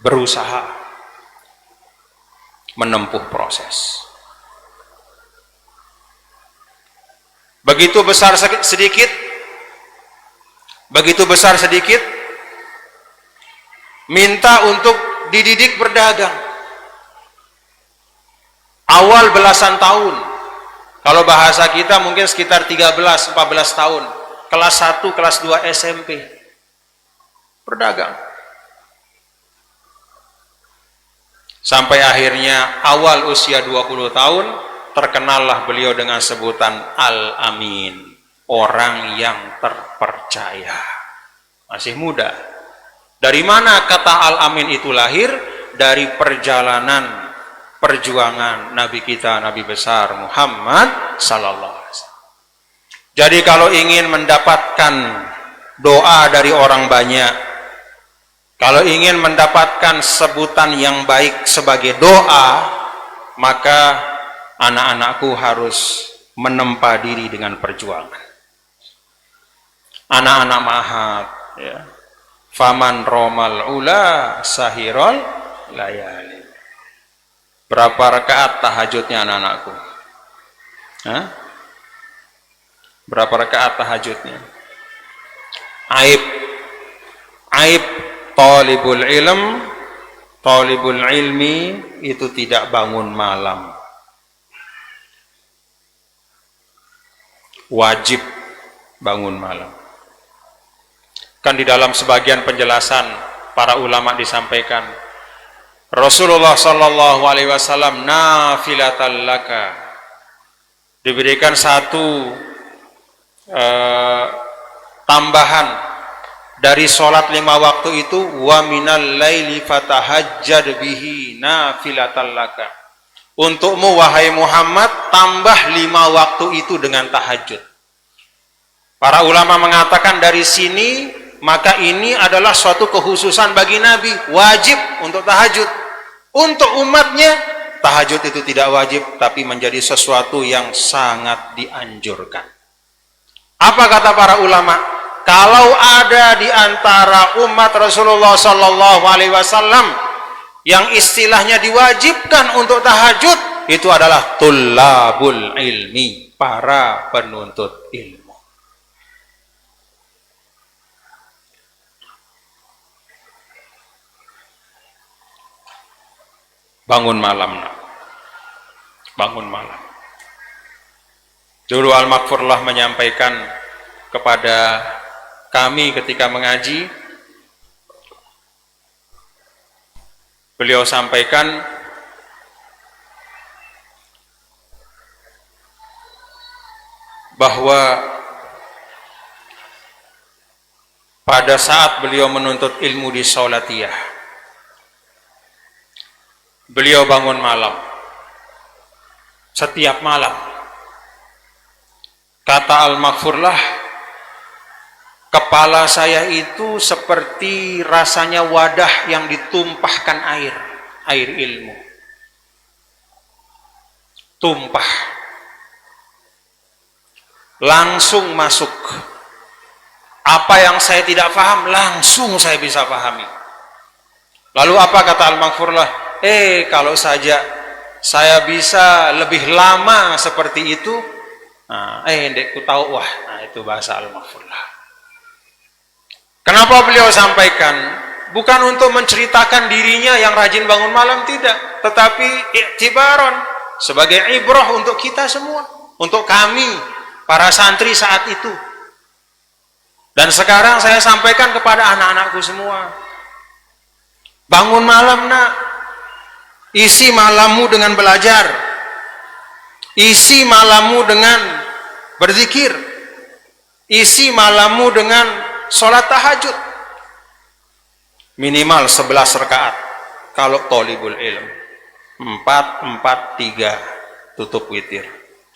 berusaha menempuh proses. Begitu besar sedikit, begitu besar sedikit, minta untuk dididik berdagang. Awal belasan tahun, kalau bahasa kita mungkin sekitar 13-14 tahun, kelas 1, kelas 2 SMP, berdagang. Sampai akhirnya awal usia 20 tahun, terkenallah beliau dengan sebutan Al-Amin, orang yang terpercaya. Masih muda, Dari mana kata Al-Amin itu lahir? Dari perjalanan perjuangan Nabi kita, Nabi besar Muhammad sallallahu alaihi wasallam. Jadi kalau ingin mendapatkan doa dari orang banyak, kalau ingin mendapatkan sebutan yang baik sebagai doa, maka anak-anakku harus menempa diri dengan perjuangan. Anak-anak mahat, ya. Faman romal ula sahirol layali. Berapa rakaat tahajudnya anak-anakku? Hah? Berapa rakaat tahajudnya? Aib talibul ilmi itu tidak bangun malam. Wajib bangun malam. Kan di dalam sebagian penjelasan para ulama disampaikan, Rasulullah sallallahu alaihi wasallam nafilatal laka, diberikan satu tambahan dari sholat 5 waktu itu, wa minal laili fatahajjad bihi nafilatal laka. Untukmu wahai Muhammad, tambah 5 waktu itu dengan tahajud. Para ulama mengatakan dari sini, maka ini adalah suatu kekhususan bagi Nabi, wajib untuk tahajud. Untuk umatnya, tahajud itu tidak wajib, tapi menjadi sesuatu yang sangat dianjurkan. Apa kata para ulama? Kalau ada di antara umat Rasulullah sallallahu alaihi wasallam yang istilahnya diwajibkan untuk tahajud, itu adalah tullabul ilmi, para penuntut ilmu. Bangun malam, nak. Bangun malam. Dulu Al-Maghfurlah menyampaikan kepada kami ketika mengaji, beliau sampaikan bahwa pada saat beliau menuntut ilmu di Saulatiyah, beliau bangun malam. Setiap malam. Kata Al-Maghfurlah, kepala saya itu seperti rasanya wadah yang ditumpahkan air ilmu. Tumpah. Langsung masuk. Apa yang saya tidak paham, langsung saya bisa pahami. Lalu apa kata Al-Maghfurlah? Kalau saja saya bisa lebih lama seperti itu, ndekku tahu, wah, itu bahasa Al-Maghfurlah. Kenapa beliau sampaikan? Bukan untuk menceritakan dirinya yang rajin bangun malam, tidak, tetapi i'tibaron, sebagai ibrah untuk kita semua, untuk kami para santri saat itu. Dan sekarang saya sampaikan kepada anak-anakku semua, bangun malam, nak. Isi malammu dengan belajar, isi malammu dengan berzikir, isi malammu dengan sholat tahajud. Minimal 11 rakaat kalau thalibul ilm. 4-4-3 tutup witir.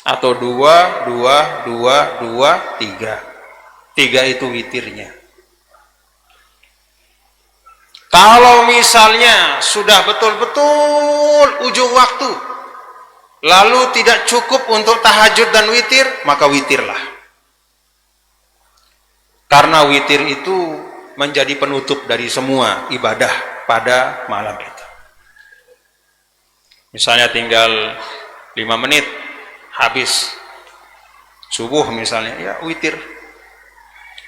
Atau 2-2-2-2-3. 3 itu witirnya. Kalau misalnya sudah betul-betul ujung waktu, lalu tidak cukup untuk tahajud dan witir, maka witirlah. Karena witir itu menjadi penutup dari semua ibadah pada malam itu. Misalnya tinggal 5 menit, habis subuh misalnya, ya witir.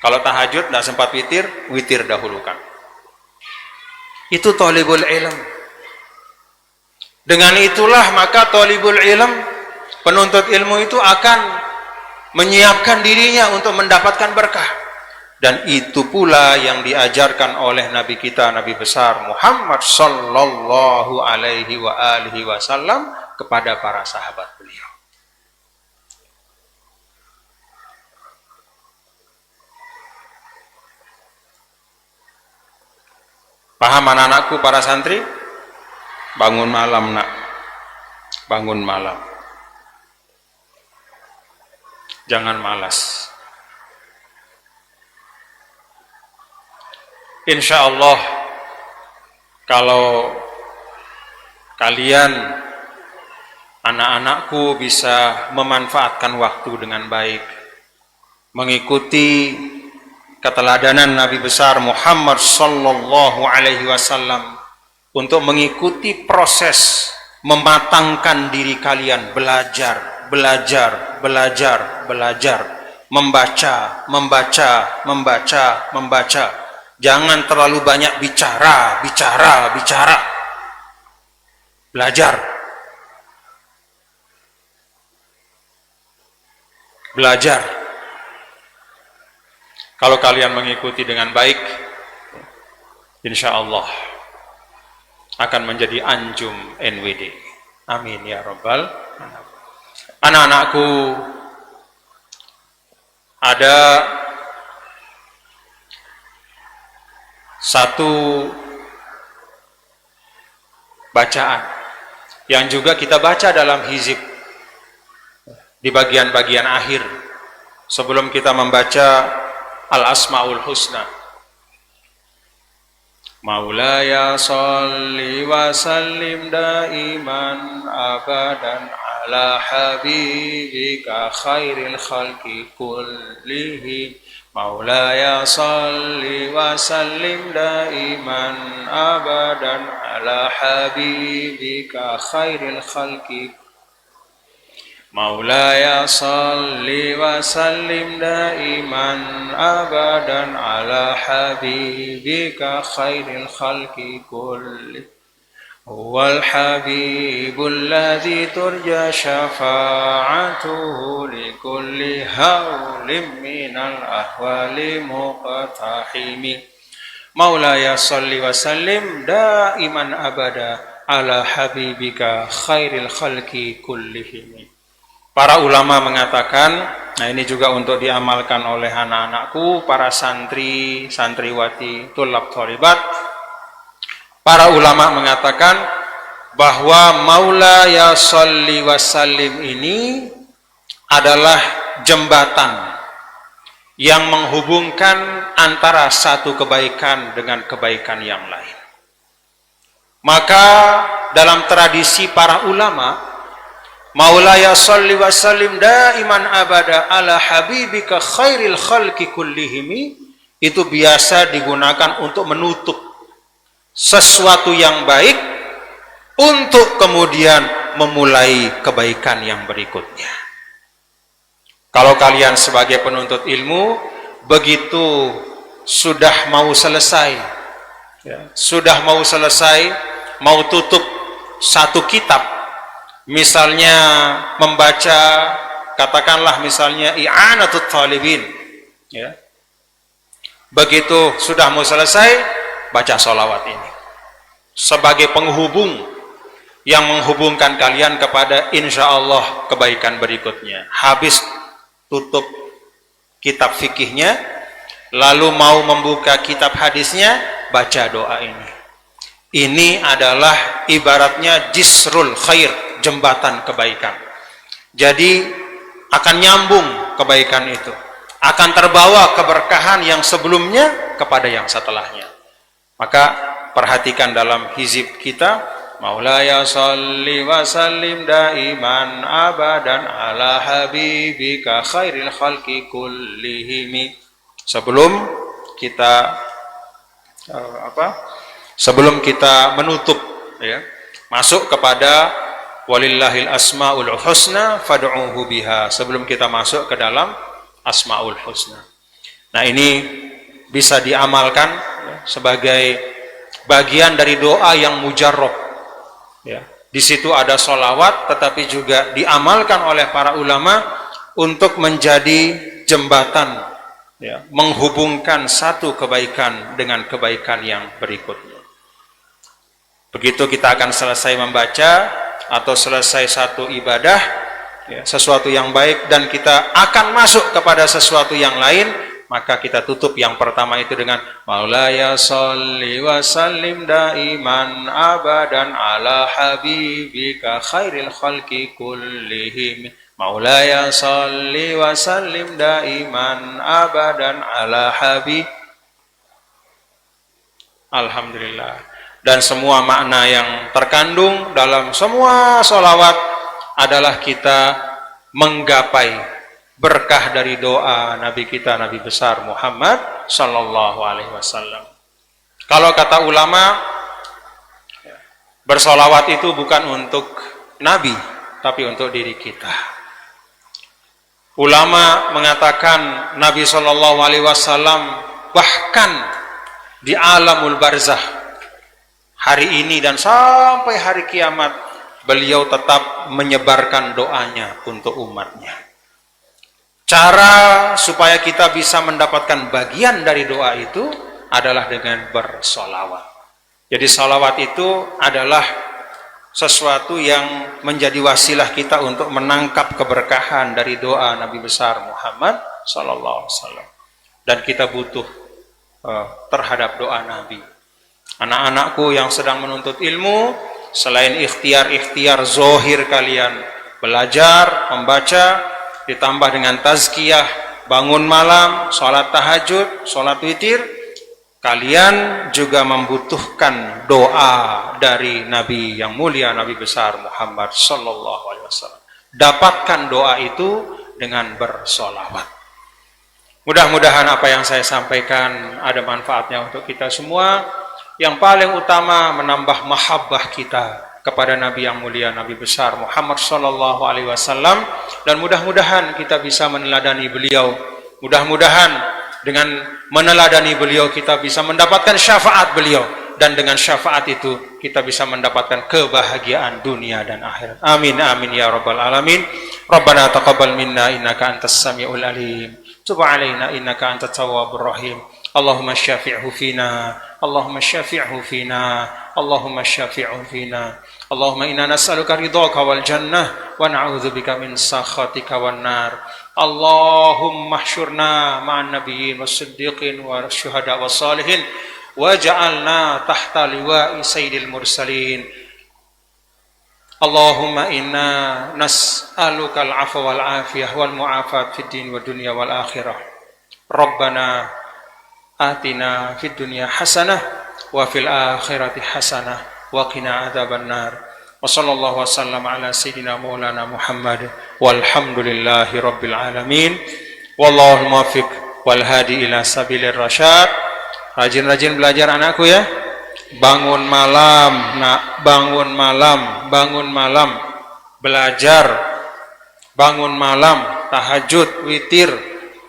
Kalau tahajud tidak sempat witir, witir dahulukan. Itu thalibul ilm. Dengan itulah maka thalibul ilm, penuntut ilmu itu akan menyiapkan dirinya untuk mendapatkan berkah. Dan itu pula yang diajarkan oleh Nabi kita, Nabi besar Muhammad sallallahu alaihi wa alihi wasallam kepada para sahabat beliau. Paham anak-anakku para santri? Bangun malam nak, bangun malam. Jangan malas. Insya Allah kalau kalian anak-anakku bisa memanfaatkan waktu dengan baik, mengikuti keteladanan Nabi besar Muhammad sallallahu alaihi wasallam untuk mengikuti proses mematangkan diri kalian, belajar, membaca. Jangan terlalu banyak bicara. Belajar. Kalau kalian mengikuti dengan baik, insya Allah akan menjadi anjum NWD. Amin ya Rabbal alamin. Anak-anakku, ada satu bacaan yang juga kita baca dalam hizib di bagian-bagian akhir sebelum kita membaca Al-Asmaul Husna. Maulaya salli wa sallim daiman abadan ala habibika khairil khalqi kullihim. Maulaya salli wa sallim daiman abadan ala habibika khairil khalqi. Maulaya salli wa sallim daiman abadan ala habibika khairil khalqi kulli. Huwal habibul ladzi turja syafa'atuhu li kulli hawlim minal ahwali muqtahimi. Maulaya salli wa sallim daiman abada ala habibika khairil khalqi kullihim. Para ulama mengatakan, nah ini juga untuk diamalkan oleh anak-anakku, para santri, santriwati, tulab tholibat. Para ulama mengatakan bahwa Maula ya sholli wa sallim ini adalah jembatan yang menghubungkan antara satu kebaikan dengan kebaikan yang lain. Maka dalam tradisi para ulama, Maulaya salli wa sallim daiman abada ala habibika khairil khalqi kullihimi, itu biasa digunakan untuk menutup sesuatu yang baik untuk kemudian memulai kebaikan yang berikutnya. Kalau kalian sebagai penuntut ilmu, begitu sudah mau selesai, mau tutup satu kitab, misalnya membaca, katakanlah misalnya I'anatut Talibin, ya. Begitu sudah mau selesai, baca sholawat ini sebagai penghubung yang menghubungkan kalian kepada insya Allah kebaikan berikutnya. Habis tutup kitab fikihnya, lalu mau membuka kitab hadisnya, baca doa ini. Ini adalah ibaratnya jisrul khair, jembatan kebaikan. Jadi akan nyambung kebaikan itu, akan terbawa keberkahan yang sebelumnya kepada yang setelahnya. Maka perhatikan dalam hizib kita, Maulaya salli wa sallim daiman abadan ala habibika khairil khalqi kullihimi. Sebelum kita menutup, ya, masuk kepada walillahil asmaul husna fad'uhu biha, sebelum kita masuk ke dalam asmaul husna. Nah, ini bisa diamalkan, ya, sebagai bagian dari doa yang mujarrab, ya. Di situ ada sholawat, tetapi juga diamalkan oleh para ulama untuk menjadi jembatan, ya, menghubungkan satu kebaikan dengan kebaikan yang berikutnya. Begitu kita akan selesai membaca atau selesai satu ibadah, ya, sesuatu yang baik, dan kita akan masuk kepada sesuatu yang lain, maka kita tutup yang pertama itu dengan Maulaya sholli wa sallim daiman abadan ala habibika khairil khalqi kullihim. Maulaya sholli wa sallim daiman abadan ala habib. Alhamdulillah. Dan semua makna yang terkandung dalam semua sholawat adalah kita menggapai berkah dari doa Nabi kita, Nabi besar Muhammad sallallahu alaihi wasallam. Kalau kata ulama, bersolawat itu bukan untuk Nabi, tapi untuk diri kita. Ulama mengatakan Nabi sallallahu alaihi wasallam bahkan di alamul barzah hari ini dan sampai hari kiamat, beliau tetap menyebarkan doanya untuk umatnya. Cara supaya kita bisa mendapatkan bagian dari doa itu adalah dengan bersolawat. Jadi solawat itu adalah sesuatu yang menjadi wasilah kita untuk menangkap keberkahan dari doa Nabi besar Muhammad sallallahu alaihi wasallam. Dan kita butuh terhadap doa Nabi. Anak-anakku yang sedang menuntut ilmu, selain ikhtiar-ikhtiar zohir kalian, belajar, membaca, ditambah dengan tazkiyah, bangun malam, sholat tahajud, sholat witir, kalian juga membutuhkan doa dari Nabi yang mulia, Nabi besar Muhammad sallallahu alaihi wasallam. Dapatkan doa itu dengan bersolawat. Mudah-mudahan apa yang saya sampaikan ada manfaatnya untuk kita semua. Yang paling utama menambah mahabbah kita kepada Nabi yang mulia, Nabi besar Muhammad sallallahu alaihi wasallam, dan mudah-mudahan kita bisa meneladani beliau. Mudah-mudahan dengan meneladani beliau kita bisa mendapatkan syafaat beliau, dan dengan syafaat itu kita bisa mendapatkan kebahagiaan dunia dan akhirat. Amin amin ya rabbal alamin. Rabbana taqabbal minna innaka antas samiul alim. Tub alaina innaka antat tawwabur rahim. Allahumma syafi'hu fina, Allahumma syafi'hu fina, Allahumma syafi'hu fina. Allahumma inna nas'aluka ridhaka wal jannah wa na'udzubika min sakhatika wan nar. Allahumma hsyurna ma'an nabiyyin was-siddiqin wasyuhada was-salihin waj'alna tahta liwa'i sayyidil mursalin. Allahumma inna nas'aluka al-'afwa wal 'afiyah wal mu'afat fid din wad dunya wal akhirah. Rabbana atina fid dunya hasanah wa fil akhirati hasanah wa qina adzaban nar. Wa sallallahu wasallam ala sayyidina maulana Muhammad walhamdulillahi rabbil alamin. Wallahu muwaffiq wal hadi ila sabilir rasyad. Rajin-rajin belajar anakku ya. Bangun malam, nak, bangun malam, bangun malam belajar, bangun malam tahajud, witir,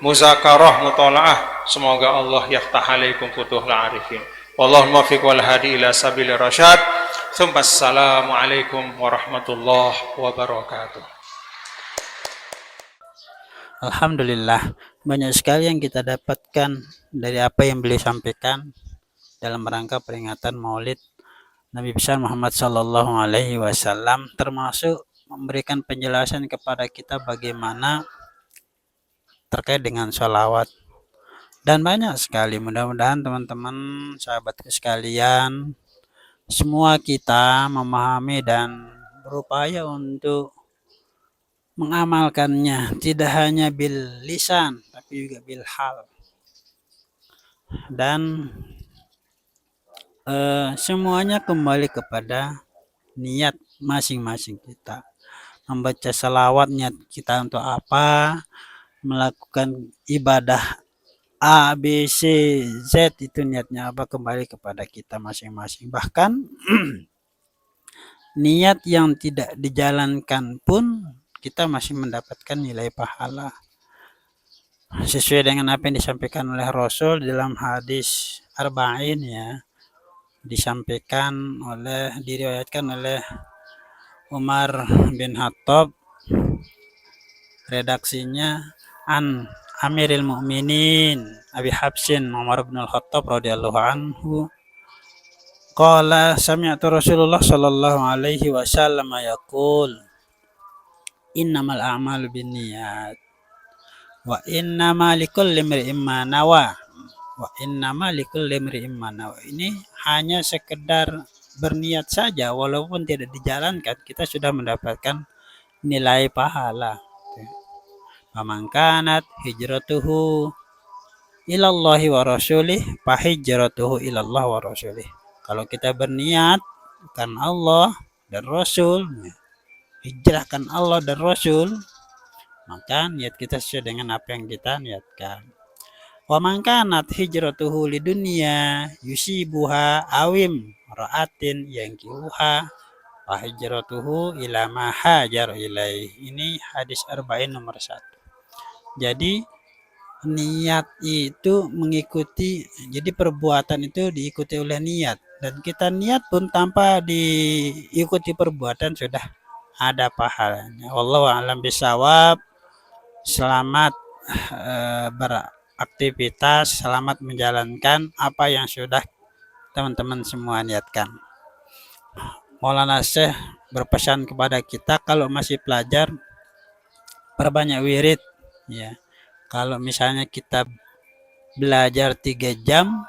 muzakarah, mutalaah. Semoga Allah yaftah alaikum futuhul arifin. Wallahu muwaffiq wal hadi ila sabilir rasyad. Assalamu alaikum warahmatullahi wabarakatuh. Alhamdulillah, banyak sekali yang kita dapatkan dari apa yang beliau sampaikan dalam rangka peringatan Maulid Nabi besar Muhammad sallallahu alaihi wasallam, termasuk memberikan penjelasan kepada kita bagaimana terkait dengan sholawat. Dan banyak sekali, mudah-mudahan teman-teman sahabatku sekalian, semua kita memahami dan berupaya untuk mengamalkannya, tidak hanya bil lisan tapi juga bil hal. Dan semuanya kembali kepada niat masing-masing kita. Membaca salawat, niat kita untuk apa, melakukan ibadah A, B, C, Z, itu niatnya apa, kembali kepada kita masing-masing. Bahkan niat yang tidak dijalankan pun kita masih mendapatkan nilai pahala. Sesuai dengan apa yang disampaikan oleh Rasul dalam hadis Arba'in ya, diriwayatkan oleh Umar bin Khattab, redaksinya an Amiril Mukminin Abi Habsin Umar bin Khattab radhiyallahu anhu qala sami'tu Rasulullah sallallahu alaihi wasallam yaqul innamal a'malu binniyat Wa innama likulli imri'in ma nawa. Wa innama likulli imri'in ma nawa. Ini hanya sekedar berniat saja, walaupun tidak dijalankan kita sudah mendapatkan nilai pahala. Faman kanat hijratuhu ilallahi wa rasulih fa hijratuhu ilallah wa rasulih. Kalau kita berniat karena Allah dan Rasul, hijrahkan Allah dan Rasul, maka niat kita sesuai dengan apa yang kita niatkan. Wa man kanat hijratuhu lidunya yusibuha awim ra'atin yankihuha fa hijratuhu ila ma hajar ilaih. Ini hadis arba'in nomor 1. Jadi niat itu mengikuti, jadi perbuatan itu diikuti oleh niat, dan kita niat pun tanpa diikuti perbuatan sudah ada pahalanya. Wallahu a'lam bishawab. Selamat beraktivitas, selamat menjalankan apa yang sudah teman-teman semua niatkan. Maulana Syekh berpesan kepada kita, kalau masih pelajar perbanyak wirid ya. Kalau misalnya kita belajar 3 jam,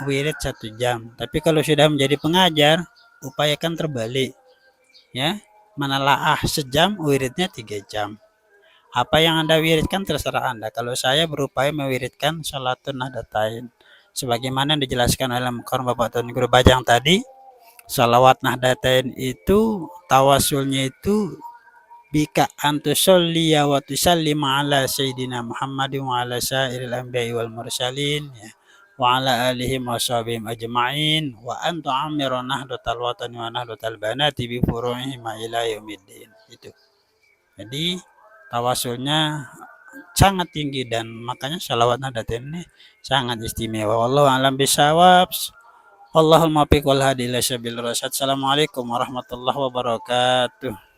wirid 1 jam. Tapi kalau sudah menjadi pengajar, upayakan terbalik ya. Menelaah sejam, wiridnya 3 jam. Apa yang Anda wiridkan terserah Anda. Kalau saya berupaya mewiridkan Salatun Nahdatain sebagaimana dijelaskan oleh Mukarram Bapak Tuan Guru Bajang tadi. Salawat Nahdatain itu tawasulnya itu bika antusolliya wa tusallima ala sayyidina Muhammadin wa ala sairil anbiya'i wal mursalin ya, wa ala alihi wa sahbihim ajma'in wa antu amiru nahdatal watani wa nahdatal banati bi furu'ihim ila yaumiddin. Itu. Jadi tawasulnya sangat tinggi dan makanya salawat Nahdatain ini sangat istimewa. Wallahu a'lam bishawab. Allahumma fiq wal hadi ila syabil rasyad. Assalamualaikum warahmatullahi wabarakatuh.